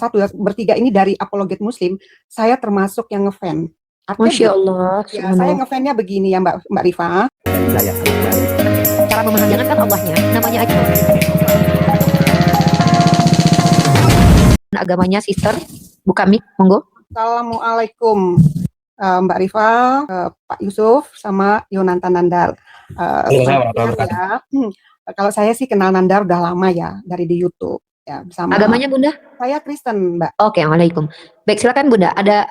satu ya, bertiga ini dari apologet Muslim, saya termasuk yang ngefan. Artinya Masya Allah, ya, saya ngefannya begini ya Mbak Rifa. Cara memahami jangan kan Allahnya, namanya aja. Agamanya sister, buka mic, monggo. Assalamualaikum Mbak Rifa, Pak Yusuf, sama Yonanta Nandar. Ya. Kalau saya sih kenal Nandar udah lama ya, dari di YouTube. Ya, bersama agamanya Bunda? Saya Kristen, Mbak. Oke, Waalaikum. Baik, silakan Bunda. Ada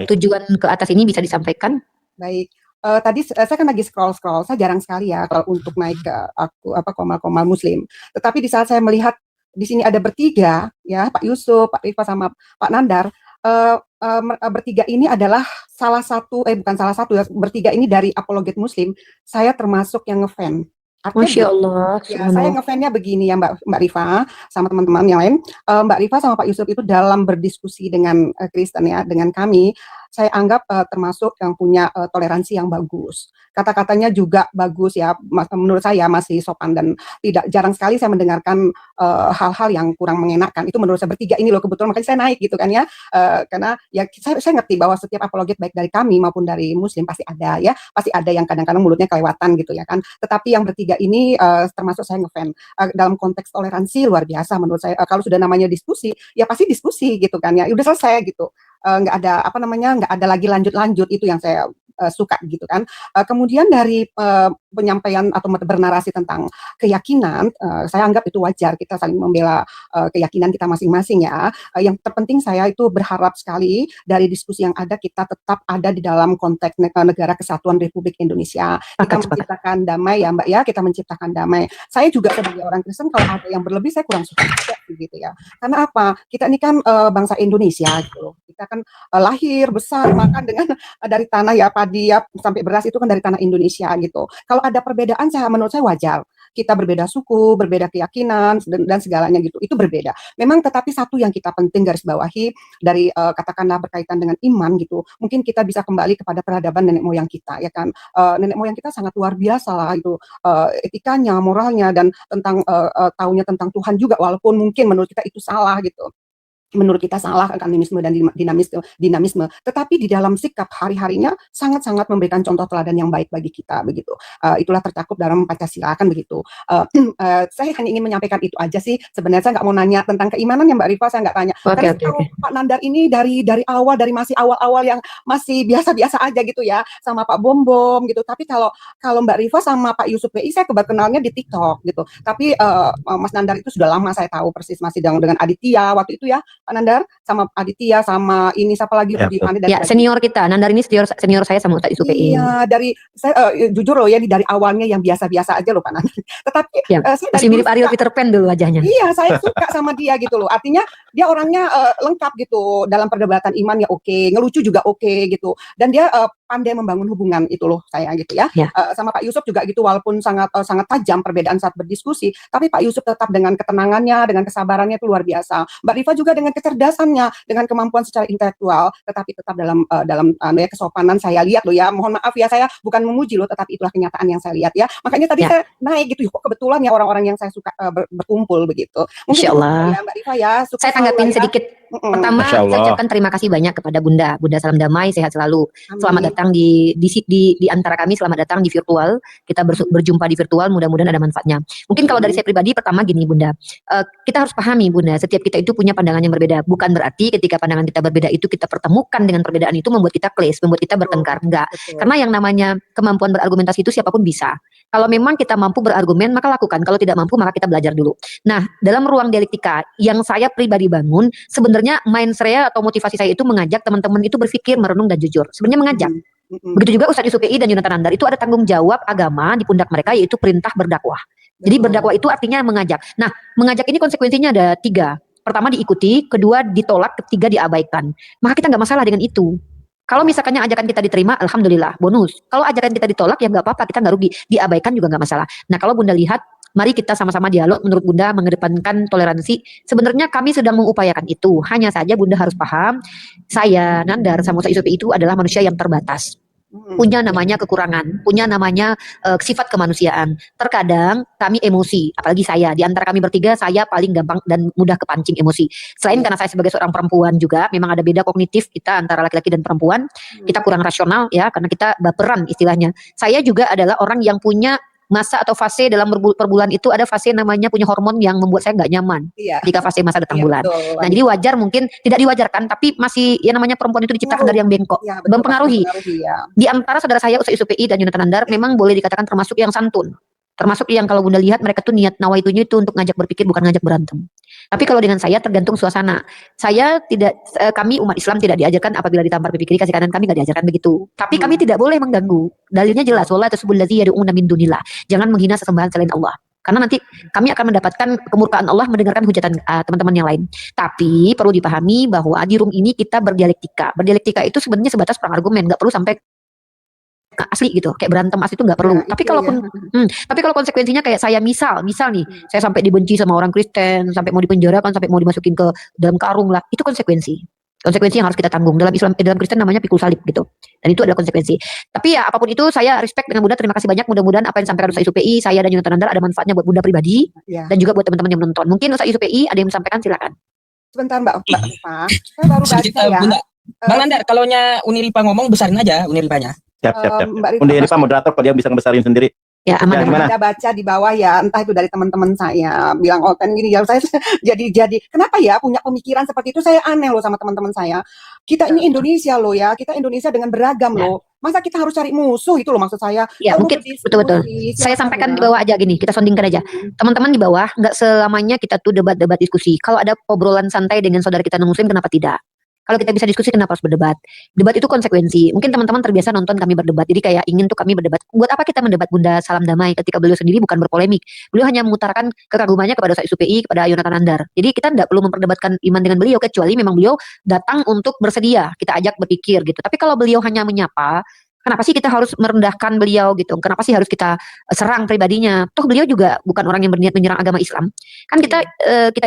tujuan ke atas ini bisa disampaikan? Baik. Tadi saya kan lagi scroll, saya jarang sekali ya kalau untuk naik ke koma Muslim. Tetapi di saat saya melihat di sini ada bertiga, ya Pak Yusuf, Pak Rifa sama Pak Nandar, bertiga ini adalah bukan salah satu ya, bertiga ini dari apologet Muslim. Saya termasuk yang ngefan. Masya Allah. Ya, saya ngefannya begini ya Mbak Rifa sama teman-teman yang lain. Mbak Rifa sama Pak Yusuf itu dalam berdiskusi dengan Kristen ya, dengan kami, saya anggap termasuk yang punya toleransi yang bagus. Kata-katanya juga bagus ya, menurut saya masih sopan dan tidak jarang sekali saya mendengarkan hal-hal yang kurang mengenakan. Itu menurut saya bertiga ini loh kebetulan makanya saya naik gitu kan ya, karena ya saya ngerti bahwa setiap apologet baik dari kami maupun dari Muslim pasti ada ya, pasti ada yang kadang-kadang mulutnya kelewatan gitu ya kan. Tetapi yang bertiga ini termasuk saya ngefan dalam konteks toleransi luar biasa menurut saya. Kalau sudah namanya diskusi ya pasti diskusi gitu kan ya, udah selesai gitu. Nggak ada nggak ada lagi lanjut itu yang saya suka gitu kan. Kemudian dari penyampaian atau bernarasi tentang keyakinan, saya anggap itu wajar kita saling membela keyakinan kita masing-masing ya. Yang terpenting saya itu berharap sekali dari diskusi yang ada kita tetap ada di dalam konteks negara kesatuan Republik Indonesia. Kita menciptakan damai ya Mbak ya, kita menciptakan damai. Saya juga sebagai orang Kristen kalau ada yang berlebih saya kurang suka gitu ya. Karena apa? Kita ini kan bangsa Indonesia gitu loh. Kita kan lahir besar makan dengan dari tanah ya padi ya sampai beras itu kan dari tanah Indonesia gitu. Kalau ada perbedaan menurut saya wajar. Kita berbeda suku, berbeda keyakinan dan segalanya gitu. Itu berbeda. Memang tetapi satu yang kita penting garis bawahi dari katakanlah berkaitan dengan iman gitu. Mungkin kita bisa kembali kepada peradaban nenek moyang kita ya kan. Nenek moyang kita sangat luar biasa lah itu etikanya, moralnya dan tentang taunya tentang Tuhan juga walaupun mungkin menurut kita itu salah gitu. Menurut kita salah animisme dan dinamisme, tetapi di dalam sikap hari-harinya sangat-sangat memberikan contoh teladan yang baik bagi kita begitu. Itulah tercakup dalam Pancasila kan begitu. Saya hanya ingin menyampaikan itu aja sih. Sebenarnya saya nggak mau nanya tentang keimanan ya Mbak Rifa, saya nggak tanya. Karena Pak Nandar ini dari masih awal-awal yang masih biasa-biasa aja gitu ya, sama Pak Bom gitu. Tapi kalau Mbak Rifa sama Pak Yusuf PI saya kenalnya di TikTok gitu. Tapi Mas Nandar itu sudah lama saya tahu persis masih dengan Aditya waktu itu ya. Pak Nandar sama Aditya sama ini siapa lagi ya, senior kita. Nandar ini senior saya sama Ustaz Yusuf PI. Iya, dari saya jujur loh ya dari awalnya yang biasa-biasa aja loh Pak Nandar. Tetapi ya, saya masih mirip Ariel Peter Pan dulu wajahnya. Iya, saya suka sama dia gitu loh. Artinya dia orangnya lengkap gitu dalam perdebatan iman ya oke, ngelucu juga oke gitu. Dan dia pandai membangun hubungan itu loh saya gitu ya. Sama Pak Yusuf juga gitu walaupun sangat tajam perbedaan saat berdiskusi, tapi Pak Yusuf tetap dengan ketenangannya, dengan kesabarannya itu luar biasa. Mbak Rifa juga dengan kecerdasannya, dengan kemampuan secara intelektual, tetapi tetap dalam kesopanan saya lihat loh ya. Mohon maaf ya saya bukan memuji loh, tetapi itulah kenyataan yang saya lihat ya. Makanya tadi saya naik gitu, kok kebetulan ya orang-orang yang saya suka berkumpul begitu. Insya Allah. Ya, Mbak Rifa ya. Saya tanggapin sedikit. Pertama, saya ucapkan terima kasih banyak kepada Bunda. Bunda salam damai, sehat selalu. Amin. Selamat datang di antara kami, selamat datang di virtual. Kita berjumpa di virtual, mudah-mudahan ada manfaatnya. Mungkin kalau dari saya pribadi, pertama gini Bunda, kita harus pahami Bunda, setiap kita itu punya pandangan yang berbeda. Bukan berarti ketika pandangan kita berbeda itu kita pertemukan dengan perbedaan itu membuat kita clash, membuat kita bertengkar. Enggak. Karena yang namanya kemampuan berargumentasi itu siapapun bisa. Kalau memang kita mampu berargumen, maka lakukan. Kalau tidak mampu, maka kita belajar dulu. Nah, dalam ruang dialektika yang saya pribadi bangun, sebenarnya mind saya atau motivasi saya itu mengajak teman-teman itu berpikir, merenung dan jujur. Sebenarnya mengajak. Begitu juga Ustaz Yusuf PI dan Yonatan Nandar itu ada tanggung jawab agama di pundak mereka, yaitu perintah berdakwah. Jadi berdakwah itu artinya mengajak. Nah, mengajak ini konsekuensinya ada 3. Pertama diikuti, kedua ditolak, ketiga diabaikan. Maka kita nggak masalah dengan itu. Kalau misalkannya ajakan kita diterima, alhamdulillah, bonus. Kalau ajakan kita ditolak, ya nggak apa-apa, kita nggak rugi. Diabaikan juga nggak masalah. Nah, kalau Bunda lihat, mari kita sama-sama dialog. Menurut Bunda mengedepankan toleransi. Sebenarnya kami sedang mengupayakan itu. Hanya saja Bunda harus paham, saya, Nandar, sama Ustaz Yusuf itu adalah manusia yang terbatas. punya namanya kekurangan, punya namanya sifat kemanusiaan. Terkadang kami emosi, apalagi saya. Di antara kami bertiga, saya paling gampang dan mudah kepancing emosi. Selain karena saya sebagai seorang perempuan juga, memang ada beda kognitif kita antara laki-laki dan perempuan. Kita kurang rasional ya, karena kita baperan istilahnya. Saya juga adalah orang yang punya masa atau fase dalam perbulan itu, ada fase namanya punya hormon yang membuat saya nggak nyaman ketika fase masa datang bulan. Nah, jadi wajar, mungkin tidak diwajarkan, tapi masih ya namanya perempuan itu diciptakan dari yang bengkok, mempengaruhi. Di antara saudara saya Ustaz UPI dan Yonatan Andar memang boleh dikatakan termasuk yang santun, termasuk yang kalau Bunda lihat mereka tuh niat nawaitunya itu untuk ngajak berpikir, bukan ngajak berantem. Tapi kalau dengan saya tergantung suasana. Saya tidak, kami umat Islam tidak diajarkan apabila ditampar pipi kiri kasih kanan, kami nggak diajarkan begitu. Tapi kami tidak boleh mengganggu. Dalilnya jelas, wala tasubul ladzi yad'una min dunillah. Jangan menghina sesembahan selain Allah. Karena nanti kami akan mendapatkan kemurkaan Allah mendengarkan hujatan teman-teman yang lain. Tapi perlu dipahami bahwa di room ini kita berdialektika. Berdialektika itu sebenarnya sebatas perang argumen, nggak perlu sampai asli gitu, kayak berantem asli itu nggak perlu. Tapi kalaupun tapi kalau konsekuensinya kayak saya misal nih, saya sampai dibenci sama orang Kristen, sampai mau dipenjarakan, sampai mau dimasukin ke dalam karung lah, itu konsekuensi yang harus kita tanggung. Dalam Islam, dalam Kristen namanya pikul salib gitu, dan itu adalah konsekuensi. Tapi ya apapun itu, saya respect dengan Bunda, terima kasih banyak. Mudah-mudahan apa yang disampaikan Ustaz UPI, saya dan Yonatan Andar ada manfaatnya buat Bunda pribadi dan juga buat teman-teman yang menonton. Mungkin Ustaz UPI ada yang menyampaikan, silakan. Sebentar Mbak Rifa, saya baru baca ya. Bunda. Bang Andar, kalau Uniripa ngomong besarin aja Uniripanya. Siap. Undi ini Pak moderator, kok dia bisa ngebesarin sendiri. Ya, aman. Ada baca di bawah ya, entah itu dari teman-teman saya bilang, oh kan gini ya, saya jadi kenapa ya punya pemikiran seperti itu. Saya aneh loh sama teman-teman saya. Kita ini Indonesia loh ya, kita Indonesia dengan beragam loh. Masa kita harus cari musuh, itu loh maksud saya. Ya, mungkin betul. Saya sampaikan di bawah aja gini, kita sondingkan aja. Teman-teman di bawah, nggak selamanya kita tuh debat diskusi. Kalau ada obrolan santai dengan saudara kita non-muslim, kenapa tidak? Kalau kita bisa diskusi, kenapa harus berdebat? Debat itu konsekuensi. Mungkin teman-teman terbiasa nonton kami berdebat, jadi kayak ingin tuh kami berdebat. Buat apa kita mendebat Bunda Salam Damai ketika beliau sendiri bukan berpolemik? Beliau hanya mengutarakan kekagumannya kepada Ustaz UPI, kepada Yonatan Andar. Jadi kita tidak perlu memperdebatkan iman dengan beliau, kecuali memang beliau datang untuk bersedia, kita ajak berpikir gitu. Tapi kalau beliau hanya menyapa, kenapa sih kita harus merendahkan beliau gitu? Kenapa sih harus kita serang pribadinya? Toh beliau juga bukan orang yang berniat menyerang agama Islam. Kan kita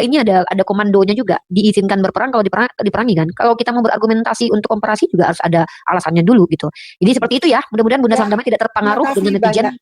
ini ada komandonya juga. Diizinkan berperang kalau diperangi kan. Kalau kita mau berargumentasi untuk komparasi juga harus ada alasannya dulu gitu. Jadi seperti itu ya. Mudah-mudahan Bunda Salam Damai tidak terpengaruh dengan netizen.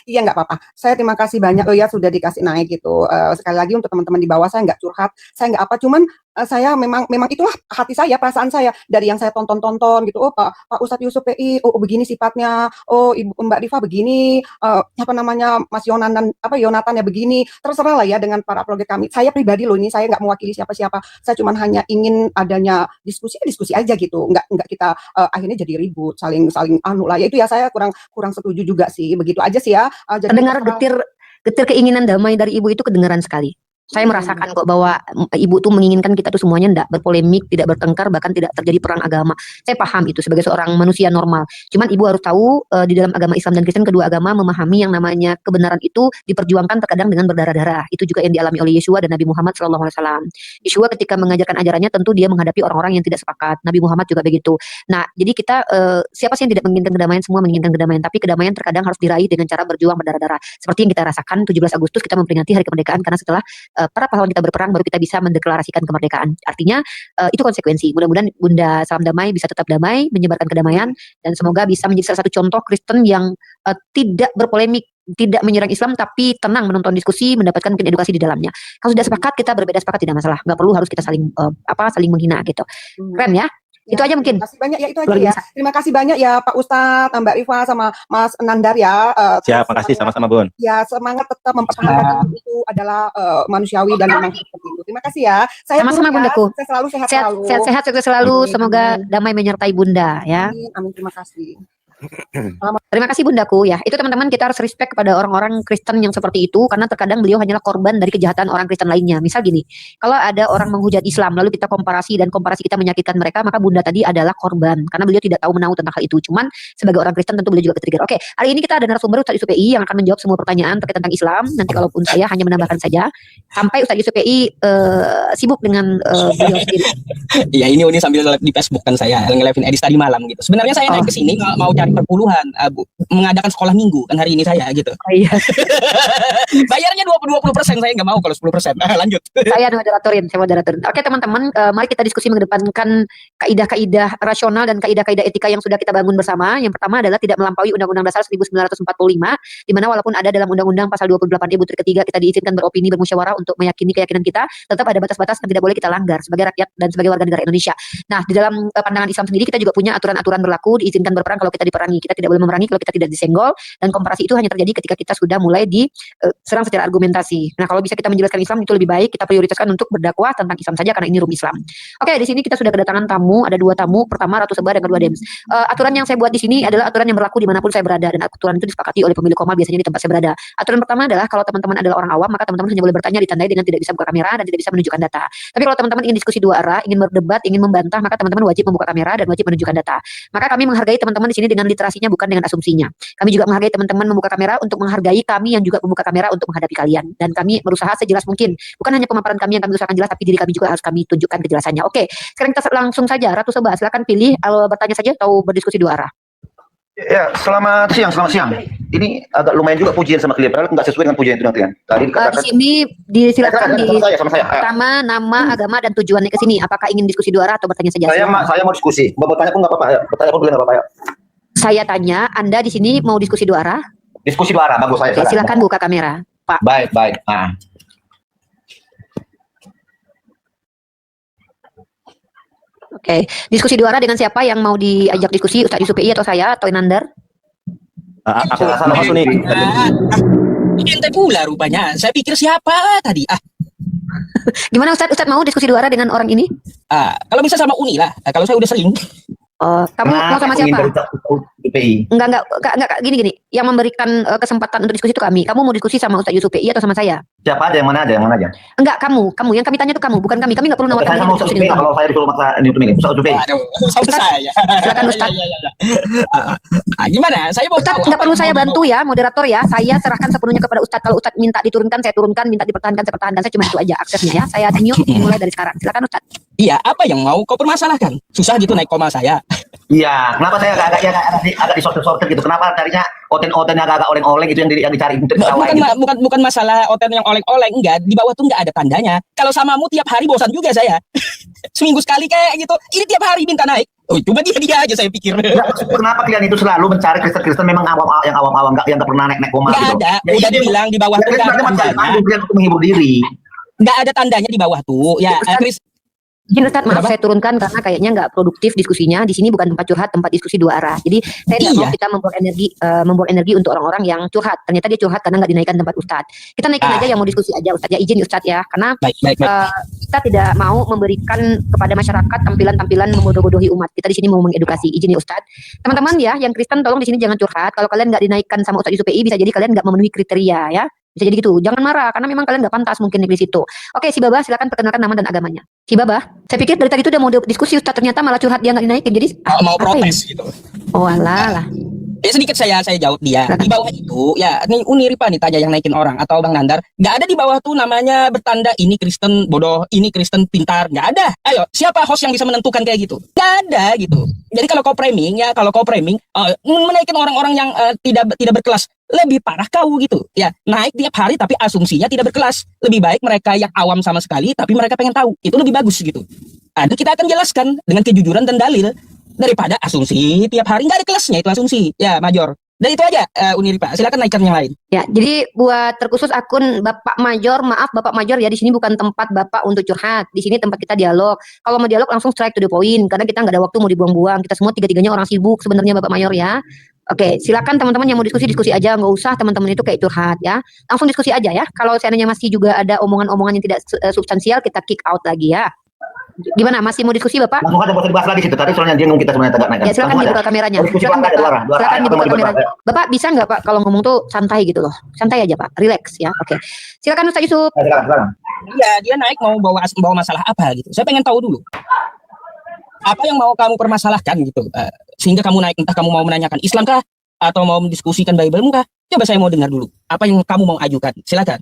Iya nggak apa-apa. Saya terima kasih banyak loh ya sudah dikasih naik gitu. Sekali lagi untuk teman-teman di bawah, saya nggak curhat, saya nggak apa. Cuman saya memang itulah hati saya, perasaan saya dari yang saya tonton gitu. Oh Pak Ustadz Yusuf PI, oh begini sifatnya. Oh Ibu Mbak Rifa begini. Apa namanya Mas Yonatan ya begini. Terserah lah ya dengan para apologet kami. Saya pribadi loh ini, saya nggak mewakili siapa-siapa. Saya cuman hanya ingin adanya diskusi aja gitu. Nggak kita akhirnya jadi ribut, saling anu lah. Ya itu ya saya kurang setuju juga sih. Begitu aja sih ya. Terdengar getir keinginan damai dari Ibu itu kedengaran sekali. Saya merasakan kok bahwa Ibu tuh menginginkan kita tuh semuanya tidak berpolemik, tidak bertengkar, bahkan tidak terjadi perang agama. Saya paham itu sebagai seorang manusia normal. Cuman Ibu harus tahu di dalam agama Islam dan Kristen, kedua agama memahami yang namanya kebenaran itu diperjuangkan terkadang dengan berdarah-darah. Itu juga yang dialami oleh Yeshua dan Nabi Muhammad SAW. Yeshua ketika mengajarkan ajarannya tentu dia menghadapi orang-orang yang tidak sepakat. Nabi Muhammad juga begitu. Nah, jadi kita siapa sih yang tidak menginginkan kedamaian? Semua menginginkan kedamaian. Tapi kedamaian terkadang harus diraih dengan cara berjuang berdarah-darah. Seperti yang kita rasakan 17 Agustus kita memperingati Hari Kemerdekaan, karena setelah para pahlawan kita berperang baru kita bisa mendeklarasikan kemerdekaan. Artinya itu konsekuensi. Mudah-mudahan Bunda Salam Damai bisa tetap damai, menyebarkan kedamaian, dan semoga bisa menjadi salah satu contoh Kristen yang tidak berpolemik, tidak menyerang Islam, tapi tenang menonton diskusi, mendapatkan mungkin edukasi di dalamnya. Kalau sudah sepakat, kita berbeda sepakat tidak masalah. Nggak perlu harus kita saling menghina gitu. Keren ya? Itu aja mungkin. Terima kasih banyak ya, itu aja ya. Terima kasih banyak ya Pak Ustadz, Mbak Rifa sama Mas Nandar ya. Siap, makasih sama-sama Bun. Ya, semangat tetap mempertahankan itu adalah manusiawi dan memang seperti itu. Terima kasih ya. Saya sama-sama Bundaku. Saya selalu sehat selalu. Semoga damai menyertai Bunda ya. Amin. Terima kasih. Terima kasih Bundaku ya. Itu teman-teman, kita harus respect kepada orang-orang Kristen yang seperti itu, karena terkadang beliau hanyalah korban dari kejahatan orang Kristen lainnya. Misal gini, kalau ada orang menghujat Islam lalu kita komparasi kita menyakitkan mereka, maka Bunda tadi adalah korban karena beliau tidak tahu menahu tentang hal itu. Cuman sebagai orang Kristen tentu beliau juga ke-trigger. Oke, hari ini kita ada narasumber Ustaz Yusuf PI yang akan menjawab semua pertanyaan terkait tentang Islam. Nanti kalaupun saya hanya menambahkan saja sampai Ustaz Yusuf PI sibuk dengan beliau sendiri. Iya, ini sambil live di Facebook kan, saya nge-live-in edis tadi malam gitu. Sebenarnya saya naik ke sini mau cari sampai perpuluhan mengadakan sekolah minggu kan hari ini saya gitu. Oh iya. Bayarnya 20%, saya nggak mau kalau 10%. Lanjut. Saya moderatorin. Oke teman-teman, mari kita diskusi mengedepankan kaidah-kaidah rasional dan kaidah-kaidah etika yang sudah kita bangun bersama. Yang pertama adalah tidak melampaui Undang-Undang Dasar 1945, di mana walaupun ada dalam Undang-Undang Pasal 28E butir ketiga kita diizinkan beropini, bermusyawarah untuk meyakini keyakinan kita, tetap ada batas-batas yang tidak boleh kita langgar sebagai rakyat dan sebagai warga negara Indonesia. Nah, di dalam pandangan Islam sendiri kita juga punya aturan-aturan berlaku, diizinkan berperang kalau kita diperangi, kita tidak boleh memerangi kalau kita tidak disenggol, dan komparasi itu hanya terjadi ketika kita sudah mulai diserang secara argumentasi. Nah, kalau bisa kita menjelaskan Islam itu lebih baik, kita prioritaskan untuk berdakwah tentang Islam saja karena ini room Islam. Oke, di sini kita sudah kedatangan tamu, ada 2 tamu. Pertama Ratu Seba dan kedua Dems. Aturan yang saya buat di sini adalah aturan yang berlaku dimanapun saya berada, dan aturan itu disepakati oleh pemilik Komal biasanya di tempat saya berada. Aturan pertama adalah kalau teman-teman adalah orang awam, maka teman-teman hanya boleh bertanya ditandai dengan tidak bisa buka kamera dan tidak bisa menunjukkan data. Tapi kalau teman-teman ingin diskusi 2 arah, ingin berdebat, ingin membantah, maka teman-teman wajib membuka kamera dan wajib menunjukkan data. Maka kami menghargai teman-teman di sini dengan literasinya, bukan dengan asumsinya. Kami juga menghargai teman-teman membuka kamera untuk menghargai kami yang juga membuka kamera untuk menghadapi kalian, dan kami berusaha sejelas mungkin. Bukan hanya pemaparan kami yang kami usahakan jelas, tapi diri kami juga harus kami tunjukkan kejelasannya. Oke, sekarang kita langsung saja. Ratu Seba, silakan pilih bertanya saja atau berdiskusi 2 arah. Ya, selamat siang. Ini agak lumayan juga pujian sama kalian, padahal nggak sesuai dengan pujian itu nanti kan. Tadi dikatakan. Di sini disilakan Sama saya. Pertama, nama, agama, dan tujuannya ke sini. Apakah ingin diskusi 2 arah atau bertanya saja? Saya mau diskusi. Mau bertanya pun nggak apa-apa. Ya. Bertanya pun boleh nggak apa-apa. Ya. Saya tanya, Anda di sini mau diskusi 2 arah? Diskusi 2 arah, bagus saya. Oke, silakan buka kamera, Pak. Baik. Nah. Oke, diskusi 2 arah dengan siapa yang mau diajak diskusi? Ustadz Yusuf PI atau saya atau Inandar? Aku langsung nih. Ente pula rupanya. Saya pikir siapa tadi? Gimana Ustadz? Ustadz mau diskusi 2 arah dengan orang ini? Kalau bisa sama Uni lah. Kalau saya udah sering. Kamu mau sama siapa? PI. Enggak, gini. Yang memberikan kesempatan untuk diskusi itu kami. Kamu mau diskusi sama Ustadz Yusuf PI atau sama saya? Siapa aja, yang mana aja? Enggak, kamu. Yang kami tanya itu kamu, bukan kami. Kami nggak perlu nawarkan Saya mau Ustadz PI, kalau saya disuruh maksa ini untuk milih. Ustadz PI. Sama saya. Silakan Ustadz. Gimana? Saya mau Ustadz nggak perlu saya bantu ya, moderator ya. Saya serahkan sepenuhnya kepada Ustadz. Kalau Ustadz minta diturunkan, saya turunkan. Minta dipertahankan, saya pertahankan. Saya cuma itu aja aksesnya ya. Saya mute mulai dari sekarang. Silakan Ustadz. Iya, apa yang mau kau permasalahkan? Susah gitu naik koma saya. Iya, kenapa saya agak disortir gitu? Kenapa tadinya oten-otennya agak oleng-oleng itu yang dicari untuk ditawain? Bukan masalah oten yang oleng-oleng, enggak. Di bawah tuh enggak ada tandanya. Kalau samamu tiap hari bosan juga saya. Seminggu sekali kayak gitu. Ini tiap hari minta naik. Oh, cuma dia aja saya pikir. Ya, kenapa kalian itu selalu mencari Kristen memang yang awam-awam yang nggak pernah naik koma gitu? Nggak ada. Ya, udah dibilang di bawah tuh nggak ada tandanya. Untuk menghibur diri. Nggak ada tandanya di bawah tuh. Ya, Izin Ustadz, maaf saya turunkan karena kayaknya nggak produktif diskusinya. Di sini bukan tempat curhat, tempat diskusi 2 arah. Jadi saya tidak mau kita membuang energi untuk orang-orang yang curhat. Ternyata dia curhat karena nggak dinaikkan tempat Ustadz. Kita naikin aja yang mau diskusi aja Ustadz ya, izin Ustadz ya. Karena kita tidak mau memberikan kepada masyarakat tampilan-tampilan membodoh-bodohi umat. Kita di sini mau mengedukasi. Izin ya Ustadz. Teman-teman ya, yang Kristen tolong di sini jangan curhat. Kalau kalian nggak dinaikkan sama Ustadz Yusuf PI, bisa jadi kalian nggak memenuhi kriteria ya. Bisa jadi gitu. Jangan marah karena memang kalian nggak pantas mungkin di situ. Oke, si Baba silakan perkenalkan nama dan agamanya. Si Baba, saya pikir dari tadi itu udah mau diskusi Ustadz, ternyata malah curhat dia nggak dinaikin. Jadi mau protes gitu. Oh alah. Ya sedikit saya jawab dia. Di bawah itu ya ini Uniripa nih tanya yang naikin orang atau Bang Nandar. Nggak ada di bawah tuh namanya bertanda ini Kristen bodoh, ini Kristen pintar. Nggak ada. Ayo, siapa host yang bisa menentukan kayak gitu? Nggak ada gitu. Jadi kalau kau framing menaikin orang-orang yang tidak berkelas, lebih parah kau gitu. Ya, naik tiap hari tapi asumsinya tidak berkelas. Lebih baik mereka yang awam sama sekali tapi mereka pengen tahu. Itu lebih bagus gitu. Kita akan jelaskan dengan kejujuran dan dalil daripada asumsi tiap hari nggak ada kelasnya itu asumsi. Ya, Major. Dan itu aja Uniripa. Silakan naikkan yang lain. Ya, jadi buat terkhusus akun Bapak Major, maaf Bapak Major ya, di sini bukan tempat Bapak untuk curhat. Di sini tempat kita dialog. Kalau mau dialog langsung strike to the point karena kita nggak ada waktu mau dibuang-buang. Kita semua tiga-tiganya orang sibuk sebenarnya Bapak Major ya. Oke, silakan teman-teman yang mau diskusi aja, nggak usah teman-teman itu kayak curhat ya. Langsung diskusi aja ya. Kalau seandainya masih juga ada omongan-omongan yang tidak substansial, kita kick out lagi ya. Gimana? Masih mau diskusi Bapak? Langsung aja, boleh dibahas lagi situ. Tadi soalnya dia kita sebenarnya tegak naik. Ya silakan dibuka kameranya. Silakan dibuka kameranya. Bapak bisa nggak Pak kalau ngomong tuh santai gitu loh. Santai aja Pak, relax ya. Oke. Silakan Ustaz Yusuf. Silakan. Iya, dia naik mau bawa masalah apa gitu. Saya pengen tahu dulu. Apa yang mau kamu permasalahkan gitu. Sehingga kamu naik, entah kamu mau menanyakan Islam kah atau mau mendiskusikan Bible kah? Coba saya mau dengar dulu. Apa yang kamu mau ajukan? Silakan.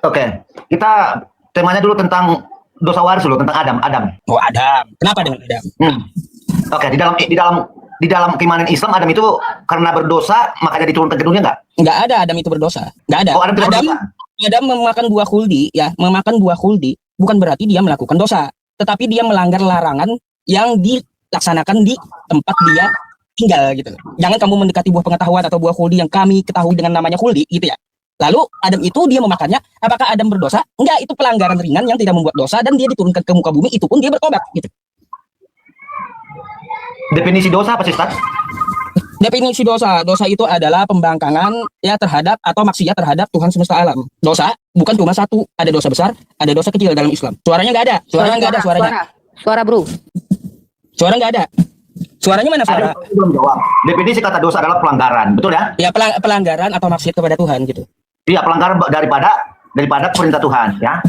Oke. Kita temanya dulu tentang dosa waris dulu, tentang Adam. Oh, Adam. Kenapa dengan Adam? Oke, di dalam di dalam keimanan Islam Adam itu karena berdosa makanya diturunkan ke dunia nggak? Nggak ada Adam itu berdosa. Nggak ada. Oh, Adam tidak berdosa. Adam memakan buah khuldi, ya, memakan buah khuldi bukan berarti dia melakukan dosa, tetapi dia melanggar larangan yang dilaksanakan di tempat dia tinggal gitu. Jangan kamu mendekati buah pengetahuan atau buah khuldi yang kami ketahui dengan namanya khuldi gitu ya. Lalu Adam itu dia memakannya, apakah Adam berdosa? Enggak, itu pelanggaran ringan yang tidak membuat dosa dan dia diturunkan ke muka bumi, itu pun dia bertobat gitu. Definisi dosa apa sih, Ustaz? Definisi dosa itu adalah pembangkangan ya terhadap atau maksiat terhadap Tuhan semesta alam. Dosa bukan cuma satu, ada dosa besar, ada dosa kecil dalam Islam. Suaranya nggak ada, Suara bro. Suara nggak ada. Suaranya mana suara? Belum jawab. Definisi kata dosa adalah pelanggaran, betul ya? Ya pelanggaran atau maksiat kepada Tuhan gitu. Iya, pelanggaran daripada perintah Tuhan ya.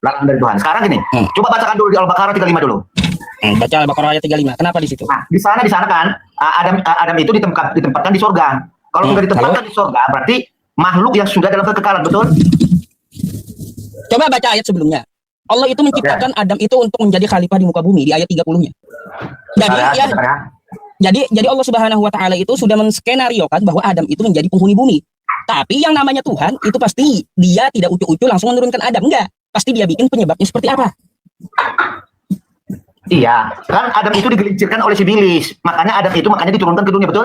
Larangan dari Tuhan. Sekarang gini, coba bacakan dulu di Al-Baqarah 35 dulu. Baca Al-Baqarah ayat 35. Kenapa di situ? Nah, di sana kan Adam itu ditempatkan di surga. Kalau sudah ditempatkan di surga berarti makhluk yang sudah dalam kekekalan, betul? Coba baca ayat sebelumnya. Allah itu menciptakan Adam itu untuk menjadi khalifah di muka bumi di ayat 30-nya. Jadi Allah Subhanahu wa taala itu sudah menskenariokan bahwa Adam itu menjadi penghuni bumi. Tapi yang namanya Tuhan itu pasti dia tidak ucu-ucu langsung menurunkan Adam, enggak. Pasti dia bikin penyebabnya seperti apa? Iya, kan Adam itu digelincirkan oleh si iblis. Makanya Adam itu diturunkan ke dunia, betul?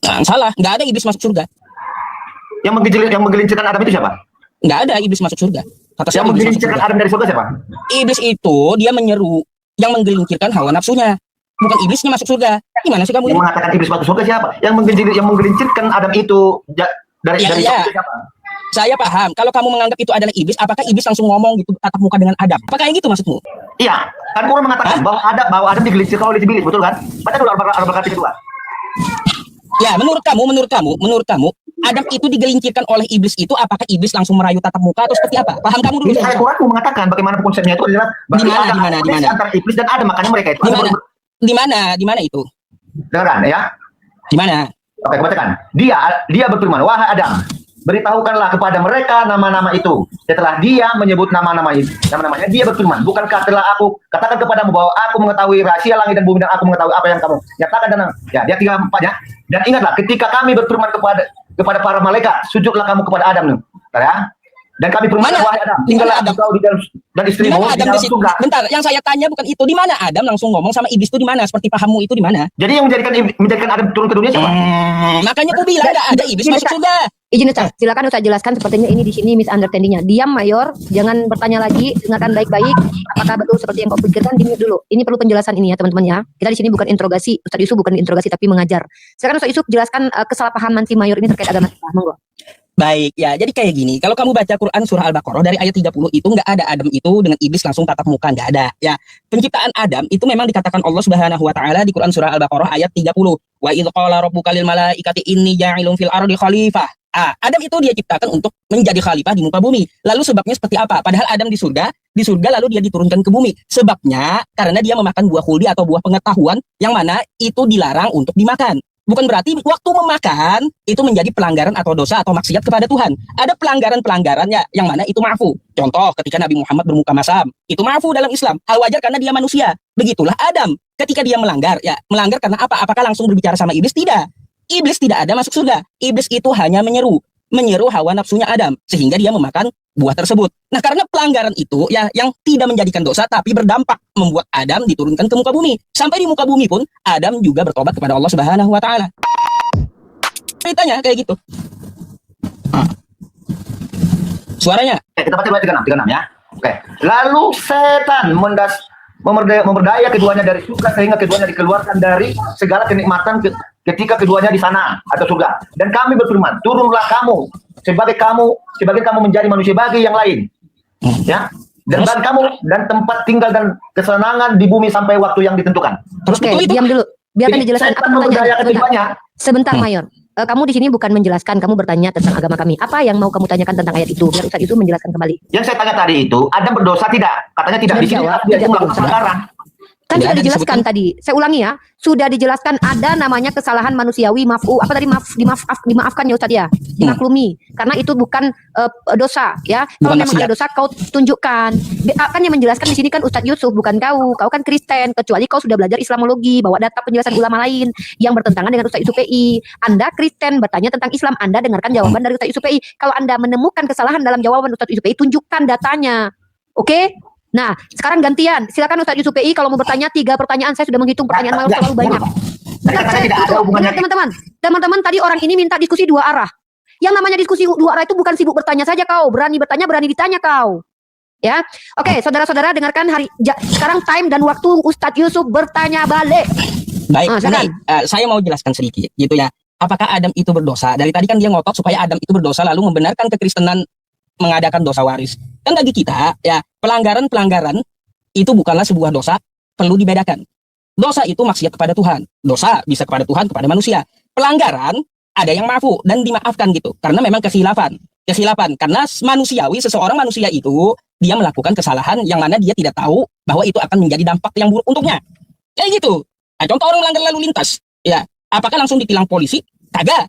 Nah, salah, enggak ada iblis masuk surga. Yang menggelincirkan Adam itu siapa? Enggak ada iblis masuk surga. Kata yang menggelincirkan Adam dari surga siapa? Iblis itu dia menyeru yang menggelincirkan hawa nafsunya. Bukan iblisnya masuk surga. Gimana sih kamu? Yang mengatakan iblis masuk surga siapa? Yang menggelincirkan Adam itu dari surga siapa? Saya paham. Kalau kamu menganggap itu adalah iblis, apakah iblis langsung ngomong gitu tatap muka dengan Adam? Apakah yang gitu maksudmu? Iya. Kan Quran mengatakan bahwa Adam digelincirkan oleh iblis, betul kan? Baca dulu Al-Baqarah 32. Ya, menurut kamu, Adam itu digelincirkan oleh iblis itu, apakah iblis langsung merayu tatap muka atau seperti apa? Paham kamu dulu. Ini Al-Quran mengatakan bagaimana konsepnya itu adalah di mana? Antara iblis dan Adam, makanya mereka itu. Di mana itu? Dengarkan ya. Di mana? Oke, bacakan. Dia berfirman, wahai Adam, beritahukanlah kepada mereka nama-nama itu. Setelah dia menyebut namanya, dia berfirman, bukankah telah aku katakan kepadamu bahwa aku mengetahui rahasia langit dan bumi dan aku mengetahui apa yang kamu nyatakan dan ya dia 3-4 ya. Dan ingatlah ketika kami berfirman kepada para malaikat, sujudlah kamu kepada Adam ya. Dan kami berfirman, wahai Adam, tinggallah engkau di dalam dan istrimu di dalam surga. Bentar, yang saya tanya bukan itu. Di mana Adam langsung ngomong sama iblis itu di mana? Seperti pahammu itu di mana? Jadi yang menjadikan Adam turun ke dunia siapa? Makanya aku bilang enggak ada iblis masuk surga. Izin Ustaz, silakan Ustaz jelaskan. Sepertinya ini di sini misunderstandingnya. Diam Mayor, jangan bertanya lagi, dengarkan baik-baik. Apakah betul seperti yang kau pikirkan? Di dulu. Ini perlu penjelasan ini ya teman-teman ya. Kita di sini bukan interogasi, Ustaz Yusuf bukan interogasi tapi mengajar. Silakan Ustaz Yusuf jelaskan kesalahpahaman si Mayor ini terkait agama kita. Monggo. Baik, ya jadi kayak gini. Kalau kamu baca Quran surah Al-Baqarah dari ayat 30 itu nggak ada Adam itu dengan iblis langsung tatap muka, nggak ada. Ya, penciptaan Adam itu memang dikatakan Allah Subhanahu wa taala di Quran surah Al-Baqarah ayat 30. Wa idz qala rabbuka lil malaikati inni ja'ilun fil ardi khalifah. Adam itu dia ciptakan untuk menjadi khalifah di muka bumi. Lalu sebabnya seperti apa? Padahal Adam di surga lalu dia diturunkan ke bumi. Sebabnya karena dia memakan buah khuldi atau buah pengetahuan yang mana itu dilarang untuk dimakan. Bukan berarti waktu memakan itu menjadi pelanggaran atau dosa atau maksiat kepada Tuhan. Ada pelanggaran-pelanggarannya yang mana itu ma'fu. Contoh ketika Nabi Muhammad bermuka masam, itu ma'fu dalam Islam. Hal wajar karena dia manusia. Begitulah Adam. Ketika dia melanggar karena apa? Apakah langsung berbicara sama iblis? Tidak. Iblis tidak ada masuk surga. Iblis itu hanya menyeru hawa nafsunya Adam sehingga dia memakan buah tersebut. Nah, karena pelanggaran itu ya yang tidak menjadikan dosa tapi berdampak membuat Adam diturunkan ke muka bumi. Sampai di muka bumi pun Adam juga bertobat kepada Allah Subhanahu wa taala. Ceritanya kayak gitu. Suaranya. Kita baca 36 ya. Oke. Lalu setan memerdaya keduanya dari surga sehingga keduanya dikeluarkan dari segala kenikmatan ketika keduanya di sana atau surga. Dan kami berfirman, turunlah kamu sebagai kamu menjadi manusia bagi yang lain. Ya. Dan kamu dan tempat tinggal dan kesenangan di bumi sampai waktu yang ditentukan. Terus diam dulu. Biarkan dijelaskan. Sebentar Mayor. Kamu di sini bukan menjelaskan, kamu bertanya tentang agama kami. Apa yang mau kamu tanyakan tentang ayat itu? Biar Ustaz itu menjelaskan kembali. Yang saya tanya tadi itu, Adam berdosa tidak? Katanya tidak. Di sini dia melakukan pelanggaran. Kan sudah ada dijelaskan disebutkan. tadi. Saya ulangi ya, sudah dijelaskan ada namanya kesalahan manusiawi, dimaafkan ya Ustadz ya, dimaklumi. Karena itu bukan dosa ya. Kalau Bukan memang maksiat. ada dosa kau tunjukkan. Kan yang menjelaskan di sini kan Ustadz Yusuf, bukan kau. Kau kan Kristen, kecuali kau sudah belajar Islamologi, bawa data penjelasan ulama lain yang bertentangan dengan Ustadz Yusuf PI. Anda Kristen bertanya tentang Islam, Anda dengarkan jawaban dari Ustadz Yusuf PI. Kalau Anda menemukan kesalahan dalam jawaban Ustadz Yusuf PI, tunjukkan datanya. Oke? Nah, sekarang gantian. Silakan Ustadz Yusuf PI kalau mau bertanya 3 pertanyaan. Saya sudah menghitung pertanyaan malu terlalu banyak. Teman-teman, tadi orang ini minta diskusi 2 arah. Yang namanya diskusi 2 arah itu bukan sibuk bertanya saja kau, berani bertanya, berani ditanya kau. Ya. Oke, saudara-saudara dengarkan sekarang time dan waktu Ustadz Yusuf bertanya balik. Baik, silakan. saya mau jelaskan sedikit gitu ya. Apakah Adam itu berdosa? Dari tadi kan dia ngotot supaya Adam itu berdosa lalu membenarkan kekristenan mengadakan dosa waris. Dan bagi kita ya, pelanggaran itu bukanlah sebuah dosa, perlu dibedakan. Dosa itu maksiat kepada Tuhan. Dosa bisa kepada Tuhan, kepada manusia. Pelanggaran ada yang maafu dan dimaafkan gitu. Karena memang kesilapan. Karena manusiawi, seseorang manusia itu dia melakukan kesalahan yang mana dia tidak tahu bahwa itu akan menjadi dampak yang buruk untuknya. Kayak gitu. Nah, contoh orang melanggar lalu lintas, ya, apakah langsung ditilang polisi? Kagak.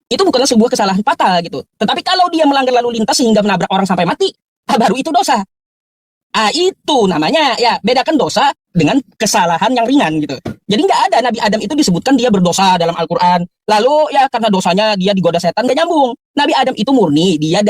Itu bukanlah sebuah kesalahan fatal gitu. Tetapi kalau dia melanggar lalu lintas sehingga menabrak orang sampai mati, baru itu dosa. Itu namanya ya, bedakan dosa dengan kesalahan yang ringan gitu. Jadi nggak ada Nabi Adam itu disebutkan dia berdosa dalam Al-Quran. Lalu ya karena dosanya dia digoda setan, nggak nyambung. Nabi Adam itu murni, dia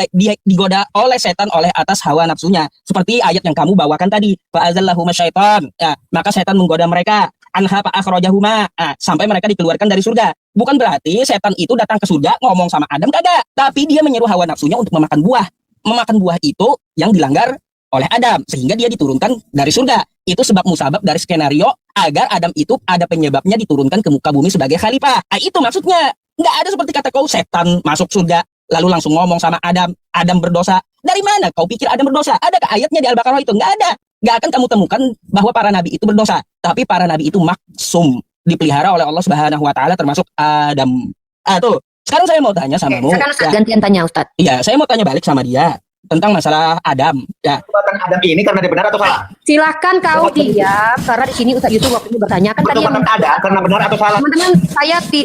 digoda oleh setan oleh atas hawa nafsunya. Seperti ayat yang kamu bawakan tadi. Fa'azallahuma syaitan. Ya, maka setan menggoda mereka. Anha fa'akhrajahuma. Sampai mereka dikeluarkan dari surga. Bukan berarti setan itu datang ke surga ngomong sama Adam, kagak. Tapi dia menyuruh hawa nafsunya untuk memakan buah. Memakan buah itu yang dilanggar oleh Adam, sehingga dia diturunkan dari surga. Itu sebab musabab dari skenario agar Adam itu ada penyebabnya diturunkan ke muka bumi sebagai khalifah. Itu maksudnya. Nggak ada seperti kata kau setan masuk surga lalu langsung ngomong sama Adam berdosa. Dari mana kau pikir Adam berdosa? Adakah ayatnya di Al-Baqarah itu? Nggak ada. Nggak akan kamu temukan bahwa para nabi itu berdosa. Tapi para nabi itu maksum, dipelihara oleh Allah Subhanahu wa taala, termasuk Adam. Tuh. Sekarang saya mau tanya sama kamu. Sekarang Ustadz gantian tanya Ustadz. Iya, saya mau tanya balik sama dia tentang masalah Adam. Ya. Perbuatan Adam ini karena dia benar atau salah? Silahkan kau diam, karena di sini Ustadz Yusuf waktu ini bertanya kan tadi yang Perbuatan Adam karena benar atau salah? teman-teman,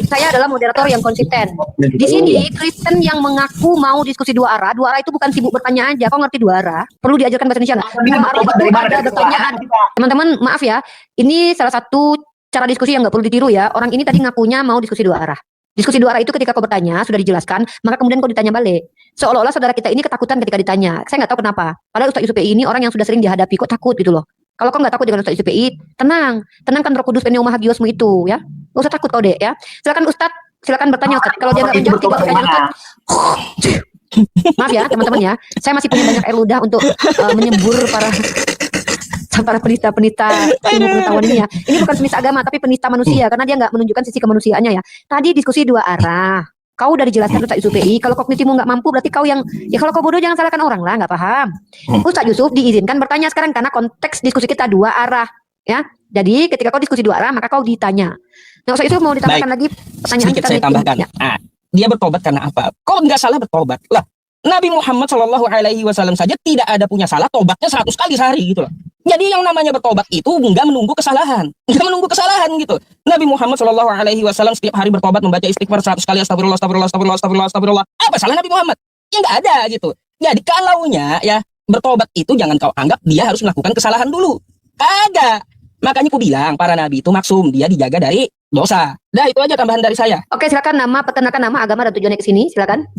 saya adalah moderator yang konsisten. Di sini Kristen yang mengaku mau diskusi 2 arah itu bukan sibuk bertanya aja. Kau ngerti 2 arah? Perlu diajarkan bahasa Indonesia. 2 arah itu ada pertanyaan. Teman-teman, maaf ya. Ini salah satu cara diskusi yang nggak perlu ditiru ya. Orang ini tadi ngakunya mau diskusi 2 arah. Diskusi 2 arah itu ketika kau bertanya sudah dijelaskan, maka kemudian kau ditanya balik. Seolah-olah saudara kita ini ketakutan ketika ditanya. Saya nggak tahu kenapa. Padahal Ustadz Yusuf PI ini orang yang sudah sering dihadapi, kok takut gitu loh. Kalau kau nggak takut dengan Ustadz Yusuf PI, tenangkan Roh Kudus Pneuma Hagiosmu itu ya. Gak usah takut kau deh ya. Silakan Ustadz, silakan bertanya Ustadz. Kalau dia nggak menjawab 3 pertanyaan Ustadz. Maaf ya teman-teman ya. Saya masih punya banyak air ludah untuk menyembur para penista-penista ilmu pengetahuan ini ya. Ini bukan penista agama tapi penista manusia karena dia nggak menunjukkan sisi kemanusiaannya ya. Tadi diskusi 2 arah. Kau udah dijelaskan Ustadz Yusuf PI. Kalau kognitimu nggak mampu berarti kau yang ya kalau kau bodoh jangan salahkan orang lah, nggak paham. Ustadz Yusuf diizinkan bertanya sekarang karena konteks diskusi kita 2 arah ya. Jadi ketika kau diskusi 2 arah maka kau ditanya. Nah Ustadz Yusuf mau ditambahkan lagi pertanyaan sedikit kita saya tambahkan. ya. Dia bertobat karena apa? Kok nggak salah bertobat? Lah, Nabi Muhammad Shallallahu Alaihi Wasallam saja tidak ada punya salah, tobatnya 100 kali sehari gitu loh. Jadi yang namanya bertobat itu nggak menunggu kesalahan, gitu. Nabi Muhammad Shallallahu Alaihi Wasallam setiap hari bertobat membaca istighfar 100 kali astagfirullah, astagfirullah, astagfirullah, astagfirullah, astagfirullah. Apa salah Nabi Muhammad? Ya nggak ada gitu. Jadi kalaunya ya bertobat itu jangan kau anggap dia harus melakukan kesalahan dulu. Kagak. Makanya aku bilang para nabi itu maksum, dia dijaga dari dosa. Nah itu aja tambahan dari saya. Oke silakan nama, peternakan nama, agama dan tujuannya ke sini silakan.